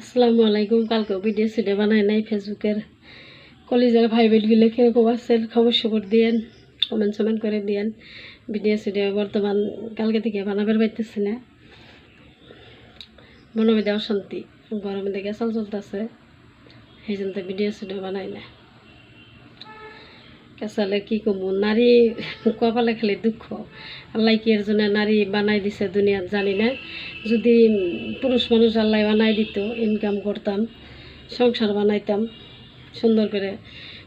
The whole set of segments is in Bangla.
আসসালামু আলাইকুম। কালকে ভিডিও সিডিও বানাই নাই ফেসবুকের কলিজার ভাই বোনগুলো কিরকম আছেন খবর সবর দিয়েন, কমেন্ট করে দিয়েন। ভিডিও সিডিও বর্তমান কালকে থেকে বানাবার পাইতেছি না, মনে মধ্যে অশান্তি, গরমে দেখে চাল চলতেছে, সেই জন্য ভিডিও সিডিও বানাই না। কেসালে কি কমু, নারী কপালে খালি দুঃখ। আল্লাহ কি এর জন্য নারী বানাই দিছে দুনিয়াত জানি না। যদি পুরুষ মানুষ আল্লাহ বানাই দিত, ইনকাম করতাম, সংসার বানাইতাম, সুন্দর করে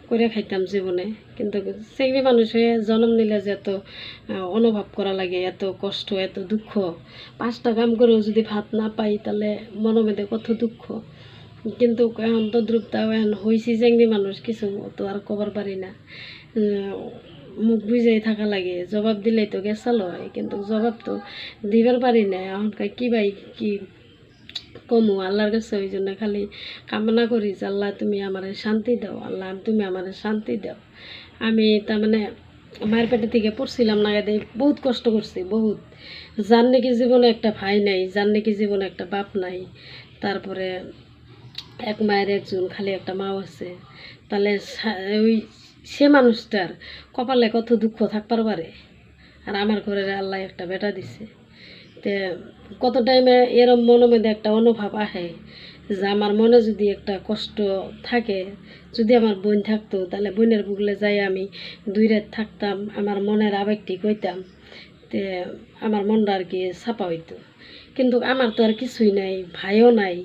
করে খাইতাম জীবনে। কিন্তু চেংড়ি মানুষে জন্ম নিলে যে এত অনুভব করা লাগে, এত কষ্ট, এত দুঃখ। 5টা কাম করেও যদি ভাত না পাই তাহলে মনোমেদে কত দুঃখ। কিন্তু এখন তো দ্রুপতাও এখন হয়েছি চেংড়ি মানুষ, কিছু তো আর কবার পারি না। মুখ বুঝেই থাকা লাগে, জবাব দিলেই তো গেছাল হয়, কিন্তু জবাব তো দিবার পারি না। এখনকার কি ভাই কি কমু আল্লাহর কাছে। ওই জন্য খালি কামনা করি যে আল্লাহ তুমি আমার শান্তি দাও, আল্লাহ তুমি আমার শান্তি দাও। আমি তার মানে মায়ের পেটে থেকে পড়ছিলাম না, এদের বহুত কষ্ট করছি, বহুত। যার নাকি জীবনে একটা ভাই নাই, যার নাকি জীবনে একটা বাপ নাই, তারপরে এক মায়ের একজন খালি একটা মাও আছে, তাহলে ওই সে মানুষটার কপালে কত দুঃখ থাকবার পারে। আর আমার ঘরের আল্লাহ একটা বেটা দিছে, তে কত টাইমে এরম মনের মধ্যে একটা অনুভব আহে যে আমার মনে যদি একটা কষ্ট থাকে, যদি আমার বোন থাকতো তাহলে বোনের বুকলে যাই আমি 2 রাত থাকতাম, আমার মনের আবেগটি কইতাম, তে আমার মনটা আর কি ছাপা হইতো। কিন্তু আমার তো আর কিছুই নাই, ভাইও নাই,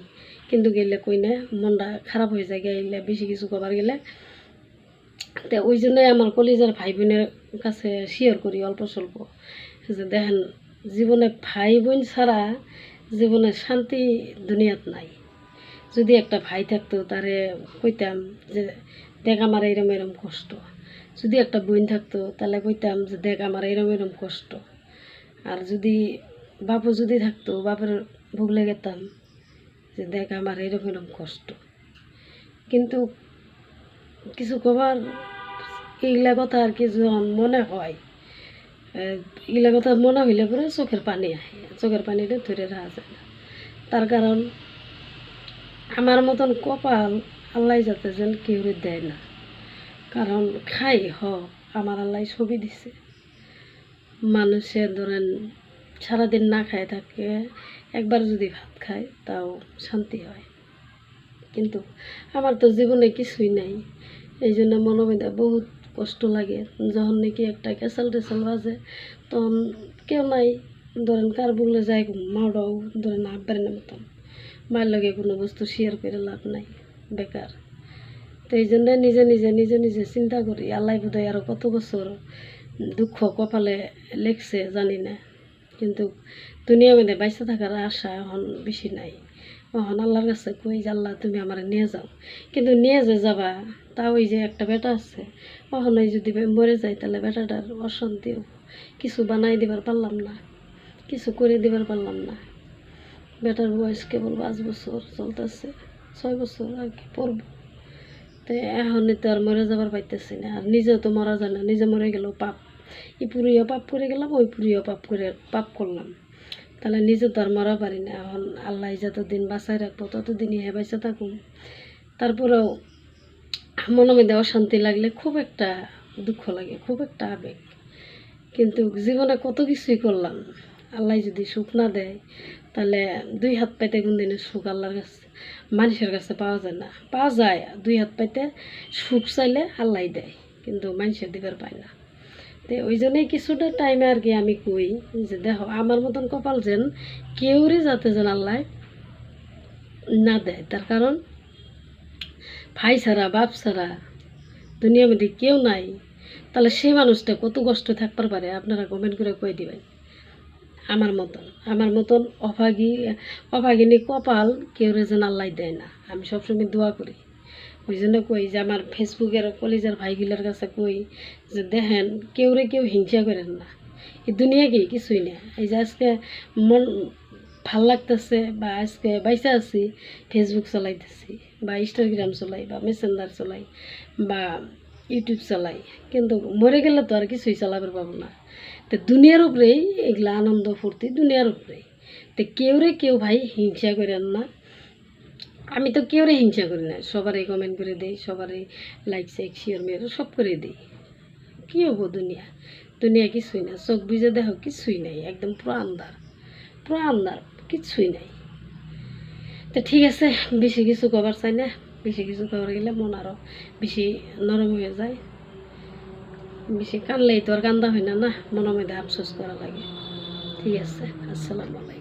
কিন্তু গেলে কই না মনটা খারাপ হয়ে যায় গেলে, বেশি কিছু কবার গেলে। তো ওই জন্যই আমার কলিজার ভাই বোনের কাছে শেয়ার করি অল্প স্বল্প, যে দেখেন জীবনে ভাই বোন ছাড়া জীবনে শান্তি দুনিয়াত নাই। যদি একটা ভাই থাকতো তারে কইতাম যে দেখ আমার এরম এরম কষ্ট, যদি একটা বোন থাকতো তাহলে কইতাম যে দেখ আমার এরম এরম কষ্ট। আর যদি বাপু যদি থাকতো বাপের ভুগলে গেতাম যে দেখ আমার এরম এরম কষ্ট। কিন্তু কিছু কবার এইগুলা কথা আর কি যখন মনে হয়, এগুলা কথা মনে হইলে পরে চোখের পানি আহে, চোখের পানিটা ধরে রাখা যায় না। তার কারণ আমার মতন কপাল আল্লাহ যাতে যেন কেউ দেয় না। কারণ খাই আমার আল্লাহ ছবি দিছে। মানুষে ধরেন সারাদিন না খায় থাকে, একবার যদি ভাত খায় তাও শান্তি হয়। কিন্তু আমার তো জীবনে কিছুই নাই, এই জন্য মনোমেদা বহুত কষ্ট লাগে। যখন নাকি একটা কেসাল টেসাল বাজে তখন কেউ নাই, ধরেন কার বললে যায় মাওটাও ধরেন আব্বারের মতন, মায়ের লগে কোনো বস্তু শেয়ার করে লাভ নাই, বেকার। তো এই জন্য নিজে নিজে নিজে নিজে চিন্তা করি আল্লাহ বোধহয় আরও কত বছর দুঃখ কপালে লেখছে জানি না। কিন্তু দুনিয়া মধ্যে বাইসে থাকার আশা এখন বেশি নাই। এখন আল্লাহর কাছে কই যে আল্লাহ তুমি আমার নিয়ে যাও, কিন্তু নিয়ে যে যাবা তা ওই যে একটা বেটা আছে, এখন ওই যদি মরে যায় তাহলে বেটাটার অশান্তিও, কিছু বানাই দিবার পারলাম না, কিছু করে দিবার পারলাম না। বেটার বয়স কেবল 5 বছর চলতেছে, 6 বছর আর কি পড়ব। তো এখন তো আর মরে যাবার পাইতেছি না, আর নিজেও তো মরা যায় না, নিজে মরে গেলেও পাপ, ই পুরিও পাপ করে গেলাম, ওই পুরিও পাপ করলাম, তাহলে নিজে তো আর মরা পারি না। এখন আল্লাহ যতদিন বাঁচায় রাখবো ততদিনই হে বাঁচা থাকুন। তারপরেও মনের মধ্যে অশান্তি লাগলে খুব একটা দুঃখ লাগে, খুব একটা আবেগ। কিন্তু জীবনে কত কিছুই করলাম, আল্লাহ যদি সুখ না দেয় তাহলে 2 হাত পাইতে কোন দিনের সুখ আল্লাহর কাছে মানুষের কাছে পাওয়া যায় না। পাওয়া যায় 2 হাত পাইতে, সুখ চাইলে আল্লাহ দেয়, কিন্তু মানুষের দিবার পায় না। তো ওই জন্যই কিছুটা টাইমে আর কি আমি কই যে দেখো আমার মতন কপাল যেন কেউরই যাতে যেন আল্লাহ না দেয়। তার কারণ ভাই ছাড়া বাপ ছাড়া দুনিয়ার মধ্যে কেউ নাই, তাহলে সেই মানুষটা কত কষ্ট থাকতে পারে আপনারা কমেন্ট করে কই দিবেন। আমার মতন অভাগিনী কপাল কেউ যেন আল্লাহ দেয় না, আমি সবসময় দোয়া করি। ওই জন্য কই যে আমার ফেসবুকের কলেজের ভাইগুলোর কাছে কই যে দেখেন কেউ হিংসা করেন না, এই দুনিয়া কি কিছুই না। এই যে আজকে মন ভাল লাগতেছে বা আজকে বাইসা আছি, ফেসবুক চালাইতেছি বা ইনস্টাগ্রাম চলাই বা মেসেঞ্জার চলাই বা ইউটিউব চালাই, কিন্তু মরে গেলে তো আর কিছুই চালাবার পাবো না। তো দুনিয়ার উপরেই এগুলা আনন্দ ফুর্তি, দুনিয়ার উপরেই। তো কেউ ভাই হিংসা করেন না, আমি তো কেউরে হিংসা করি না, সবারই কমেন্ট করে দেই, সবারই লাইক সাইক শেয়ার মেয়ের সব করে দিই। কী হবো দুনিয়া, দুনিয়া কিছুই না, চোখ বুঝে দেখো কিছুই নাই, একদম পুরো আন্ধার, পুরো আন্ধার, কিছুই নাই। তো ঠিক আছে, বেশি কিছু কবার চাই না, বেশি কিছু কবার গেলে মন আরও বেশি নরম হয়ে যায়। বেশি কানলেই তো আর কান্দা হয় না, না মনের মধ্যে আফসোস করা লাগে। ঠিক আছে, আসসালামু আলাইকুম।